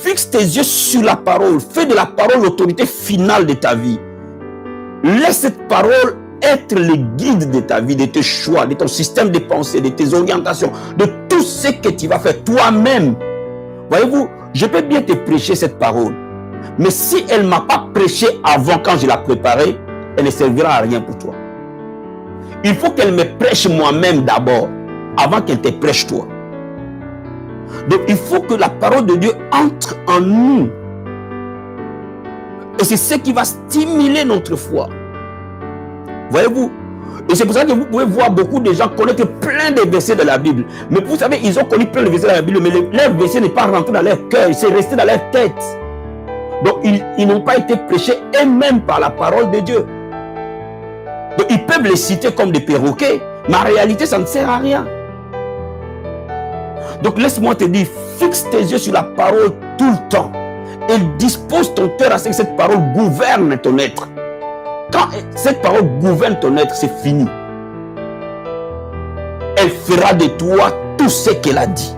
fixe tes yeux sur la parole. Fais de la parole l'autorité finale de ta vie. Laisse cette parole être le guide de ta vie, de tes choix, de ton système de pensée, de tes orientations, de tout ce que tu vas faire toi-même. Voyez-vous, je peux bien te prêcher cette parole. Mais si elle ne m'a pas prêché avant quand je l'ai préparée, elle ne servira à rien pour toi. Il faut qu'elle me prêche moi-même d'abord, avant qu'elle te prêche toi. Donc il faut que la parole de Dieu entre en nous. Et c'est ce qui va stimuler notre foi. Voyez-vous? Et c'est pour ça que vous pouvez voir beaucoup de gens connaître plein de versets de la Bible. Mais vous savez, ils ont connu plein de versets de la Bible, mais leurs versets n'est pas rentré dans leur cœur, c'est resté dans leur tête. Donc ils n'ont pas été prêchés eux-mêmes par la parole de Dieu. Donc ils peuvent les citer comme des perroquets, mais en réalité ça ne sert à rien. Donc laisse-moi te dire, fixe tes yeux sur la parole tout le temps. Et dispose ton cœur à ce que cette parole gouverne ton être. Quand cette parole gouverne ton être, c'est fini. Elle fera de toi tout ce qu'elle a dit.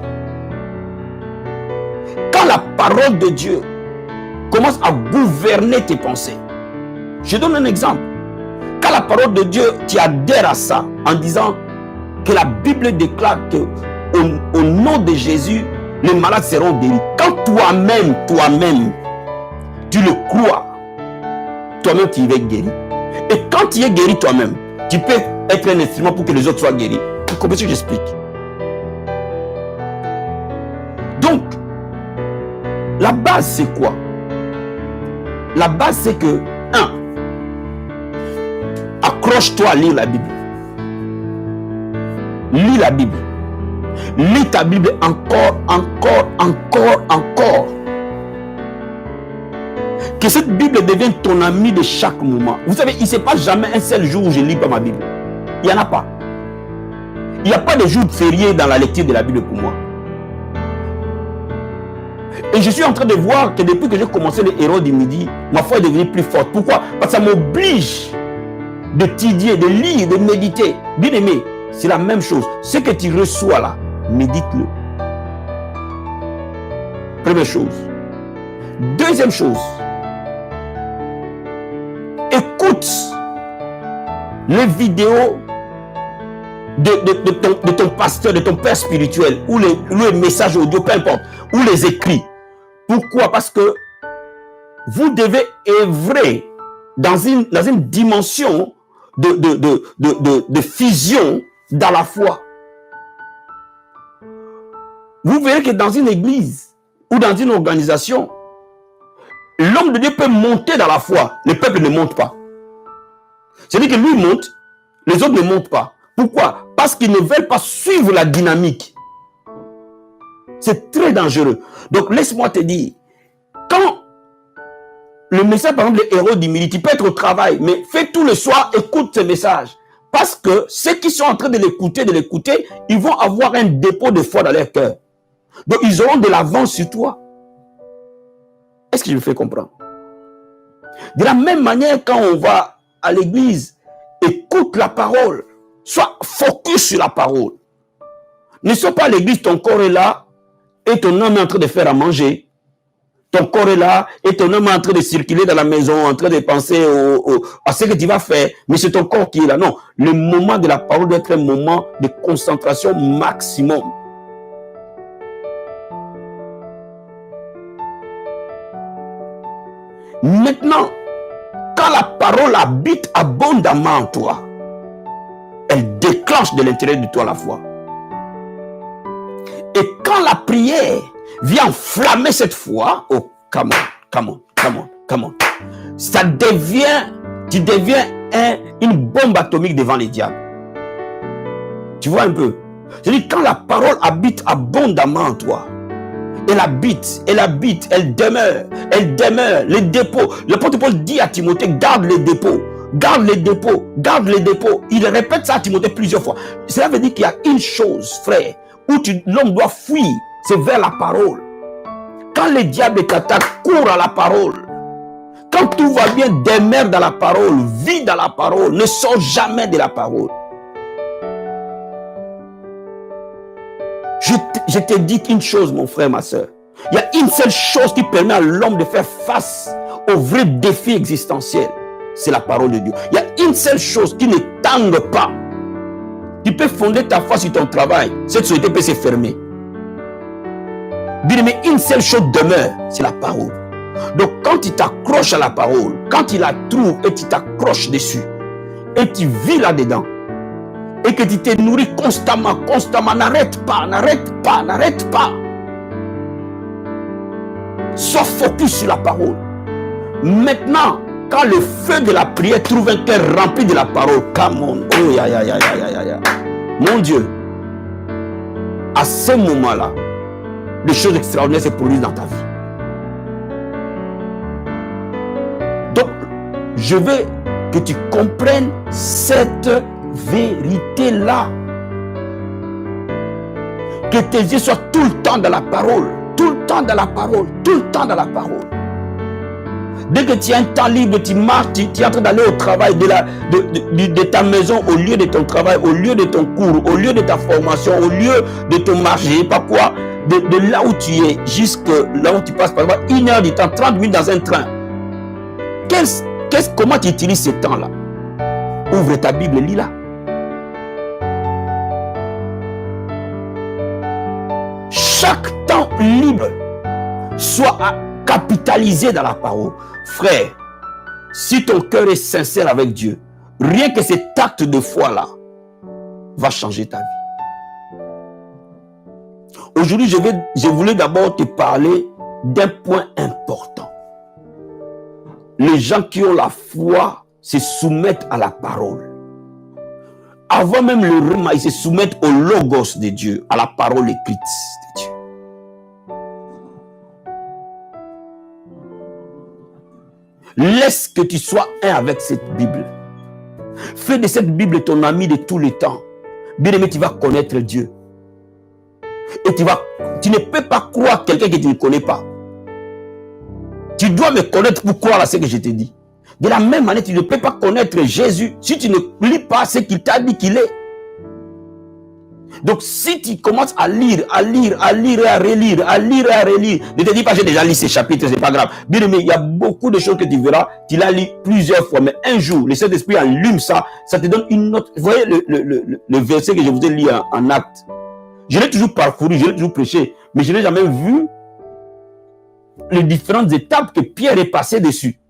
Quand la parole de Dieu commence à gouverner tes pensées. Je donne un exemple. Quand la parole de Dieu, tu adhères à ça en disant que la Bible déclare que au nom de Jésus, les malades seront guéris. Quand toi-même, tu le crois, toi-même tu es guéri. Et quand tu es guéri toi-même, tu peux être un instrument pour que les autres soient guéris. Vous comprenez ce que j'explique? Donc, la base c'est quoi? La base c'est que, 1, accroche-toi à lire la Bible. Lis la Bible. Lis ta Bible encore. Que cette Bible devienne ton ami de chaque moment. Vous savez, il ne se passe jamais un seul jour où je ne lis pas ma Bible. Il n'y en a pas. Il n'y a pas de jour férié dans la lecture de la Bible pour moi. Et je suis en train de voir que depuis que j'ai commencé les héros du midi, ma foi est devenue plus forte. Pourquoi? Parce que ça m'oblige d'étudier, de lire, de méditer. Bien aimé, c'est la même chose. Ce que tu reçois là, médite-le. Première chose. Deuxième chose. Écoute les vidéos de ton pasteur, de ton père spirituel, ou les messages audio, peu importe, ou les écrits. Pourquoi? Parce que vous devez œuvrer dans une dimension de fusion dans la foi. Vous verrez que dans une église ou dans une organisation, l'homme de Dieu peut monter dans la foi, le peuple ne monte pas. C'est-à-dire que lui monte, les autres ne montent pas. Pourquoi? Parce qu'ils ne veulent pas suivre la dynamique. C'est très dangereux. Donc laisse-moi te dire, quand le message, par exemple, les héros d'humilité, peut être au travail, mais fais tout le soir, écoute ce message. Parce que ceux qui sont en train de l'écouter, ils vont avoir un dépôt de foi dans leur cœur. Donc ils auront de l'avance sur toi. Est-ce que je me fais comprendre? De la même manière, quand on va à l'église, écoute la parole. Sois focus sur la parole. Ne sois pas à l'église, ton corps est là et ton âme est en train de faire à manger. Ton corps est là et ton âme est en train de circuler dans la maison, en train de penser à ce que tu vas faire. Mais c'est ton corps qui est là. Non, le moment de la parole doit être un moment de concentration maximum. Maintenant, quand la parole habite abondamment en toi, elle déclenche de l'intérieur de toi la foi. Et quand la prière vient enflammer cette foi, oh, come on. Ça devient, tu deviens une bombe atomique devant les diables. Tu vois un peu? C'est-à-dire quand la parole habite abondamment en toi, elle habite, elle demeure. Les dépôts. L'apôtre Paul dit à Timothée, garde les dépôts. Il répète ça à Timothée plusieurs fois. Cela veut dire qu'il y a une chose, frère, où l'homme doit fuir, c'est vers la parole. Quand les diables t'attaquent, cours à la parole. Quand tout va bien, demeure dans la parole, vis dans la parole, ne sors jamais de la parole. Je te dis une chose, mon frère, ma soeur. Il y a une seule chose qui permet à l'homme de faire face aux vrais défis existentiels. C'est la parole de Dieu. Il y a une seule chose qui ne tangue pas. Tu peux fonder ta foi sur ton travail. Cette société peut se fermer. Bien, mais une seule chose demeure, c'est la parole. Donc quand tu t'accroches à la parole, quand tu la trouves et tu t'accroches dessus, et tu vis là-dedans, et que tu te nourris constamment, n'arrête pas. Sois focus sur la parole. Maintenant, quand le feu de la prière trouve un cœur rempli de la parole, come on, mon Dieu, à ce moment-là, des choses extraordinaires se produisent dans ta vie. Donc, je veux que tu comprennes cette vérité-là. Que tes yeux soient tout le temps dans la parole. Dès que tu as un temps libre, tu marches, tu es en train d'aller au travail, de ta maison, au lieu de ton travail, au lieu de ton cours, au lieu de ta formation, au lieu de ton marché, pas quoi, de là où tu es, jusque là où tu passes, par exemple, 1 heure du temps, 30 minutes dans un train. Comment tu utilises ce temps-là? Ouvre ta Bible, lis-la. Chaque temps libre soit capitalisé dans la parole. Frère, si ton cœur est sincère avec Dieu, rien que cet acte de foi-là va changer ta vie. Aujourd'hui, je voulais d'abord te parler d'un point important. Les gens qui ont la foi se soumettent à la parole. Avant même le rema, ils se soumettent au logos de Dieu, à la parole écrite de Dieu. Laisse que tu sois un avec cette Bible. Fais de cette Bible ton ami de tous les temps. Bien-aimé, tu vas connaître Dieu. Et tu ne peux pas croire quelqu'un que tu ne connais pas. Tu dois me connaître pour croire à ce que je te dis. De la même manière, tu ne peux pas connaître Jésus si tu ne lis pas ce qu'il t'a dit qu'il est. Donc, si tu commences à lire et à relire, ne te dis pas j'ai déjà lu ces chapitres, c'est pas grave. Bien aimé, il y a beaucoup de choses que tu verras, tu l'as lu plusieurs fois, mais un jour, le Saint-Esprit allume ça, ça te donne une autre. Vous voyez le verset que je vous ai lu en Actes. Je l'ai toujours parcouru, je l'ai toujours prêché, mais je n'ai jamais vu les différentes étapes que Pierre est passé dessus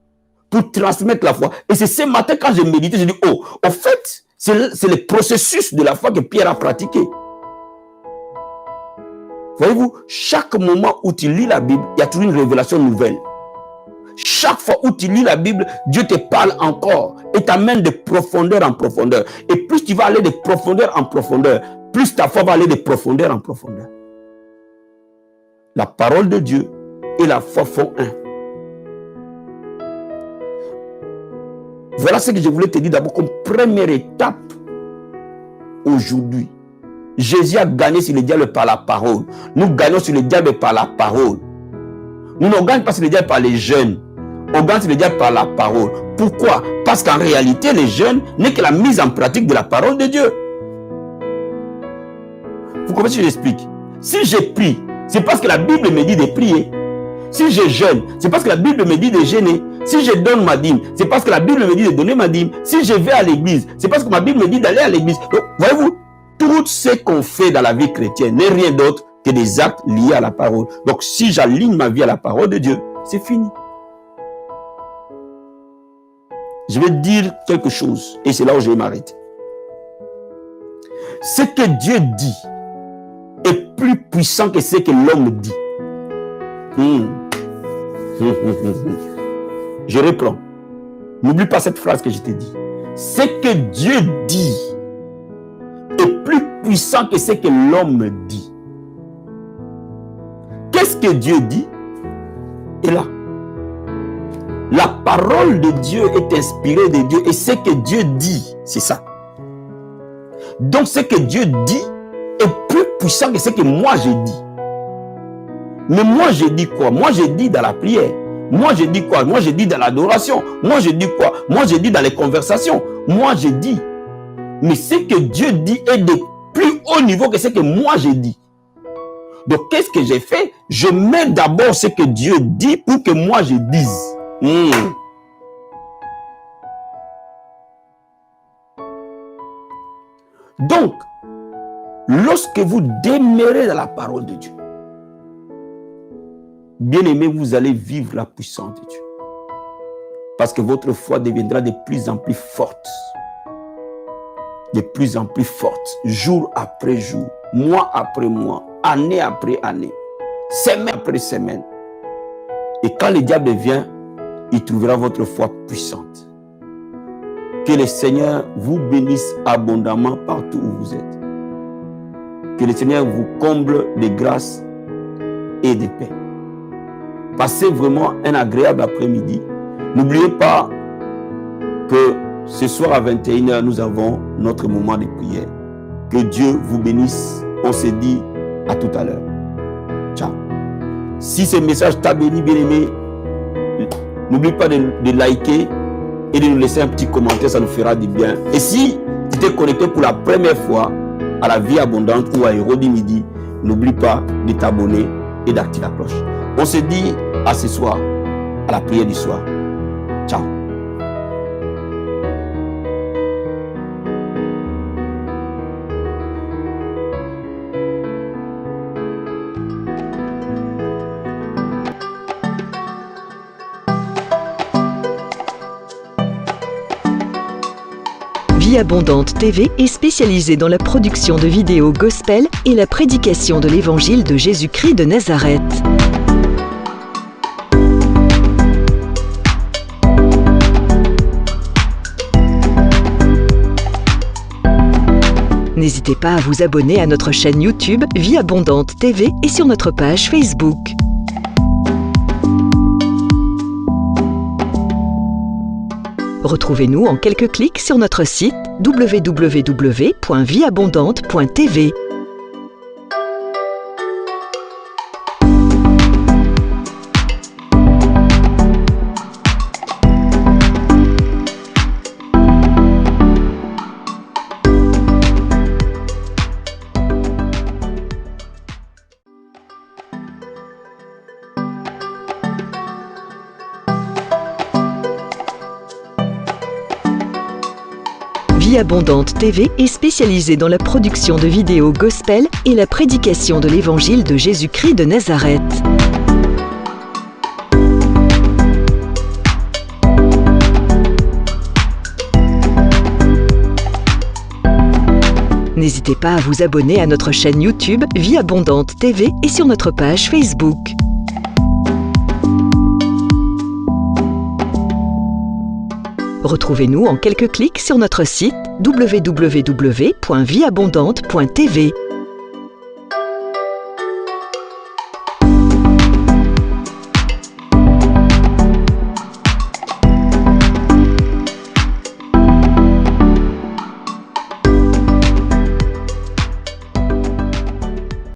pour transmettre la foi. Et c'est ce matin quand j'ai médité, j'ai dit, oh, au fait, c'est le processus de la foi que Pierre a pratiqué. Voyez-vous, chaque moment où tu lis la Bible, il y a toujours une révélation nouvelle. Chaque fois où tu lis la Bible, Dieu te parle encore et t'amène de profondeur en profondeur. Et plus tu vas aller de profondeur en profondeur, plus ta foi va aller de profondeur en profondeur. La parole de Dieu et la foi font un. Voilà ce que je voulais te dire d'abord comme première étape aujourd'hui. Jésus a gagné sur le diable par la parole. Nous gagnons sur le diable par la parole. Nous ne gagnons pas sur le diable par les jeunes. On gagne sur le diable par la parole. Pourquoi? Parce qu'en réalité, les jeunes n'est que la mise en pratique de la parole de Dieu. Vous comprenez ce que j'explique? Si je prie, c'est parce que la Bible me dit de prier. Si je jeûne, c'est parce que la Bible me dit de jeûner. Si je donne ma dîme, c'est parce que la Bible me dit de donner ma dîme. Si je vais à l'église, c'est parce que ma Bible me dit d'aller à l'église. Donc, voyez-vous, tout ce qu'on fait dans la vie chrétienne n'est rien d'autre que des actes liés à la parole. Donc, si j'aligne ma vie à la parole de Dieu, c'est fini. Je vais dire quelque chose, et c'est là où je vais m'arrêter. Ce que Dieu dit est plus puissant que ce que l'homme dit. Je reprends. N'oublie pas cette phrase que je t'ai dit. Ce que Dieu dit est plus puissant que ce que l'homme dit. Qu'est-ce que Dieu dit? Et là, la parole de Dieu est inspirée de Dieu et ce que Dieu dit, c'est ça. Donc ce que Dieu dit est plus puissant que ce que moi j'ai dit. Mais moi je dis quoi? Moi je dis dans la prière. Moi je dis quoi? Moi je dis dans l'adoration. Moi je dis quoi? Moi je dis dans les conversations. Moi je dis. Mais ce que Dieu dit est de plus haut niveau que ce que moi j'ai dit. Donc qu'est-ce que j'ai fait? Je mets d'abord ce que Dieu dit pour que moi je dise. Donc, lorsque vous demeurez dans la parole de Dieu, bien aimé, vous allez vivre la puissance de Dieu. Parce que votre foi deviendra de plus en plus forte. De plus en plus forte. Jour après jour. Mois après mois. Année après année. Semaine après semaine. Et quand le diable vient, il trouvera votre foi puissante. Que le Seigneur vous bénisse abondamment partout où vous êtes. Que le Seigneur vous comble de grâce et de paix. Passez vraiment un agréable après-midi. N'oubliez pas que ce soir à 21h, nous avons notre moment de prière. Que Dieu vous bénisse. On se dit à tout à l'heure. Ciao. Si ce message t'a béni, bien-aimé, n'oublie pas de liker et de nous laisser un petit commentaire, ça nous fera du bien. Et si tu t'es connecté pour la première fois à la vie abondante ou à Héros du Midi, n'oublie pas de t'abonner et d'activer la cloche. On se dit à ce soir, à la prière du soir. Ciao. Vie Abondante TV est spécialisée dans la production de vidéos gospel et la prédication de l'évangile de Jésus-Christ de Nazareth. N'hésitez pas à vous abonner à notre chaîne YouTube Vie Abondante TV et sur notre page Facebook. Retrouvez-nous en quelques clics sur notre site www.vieabondante.tv. Vie Abondante TV est spécialisée dans la production de vidéos gospel et la prédication de l'évangile de Jésus-Christ de Nazareth. N'hésitez pas à vous abonner à notre chaîne YouTube Vie Abondante TV et sur notre page Facebook. Retrouvez-nous en quelques clics sur notre site www.vieabondante.tv.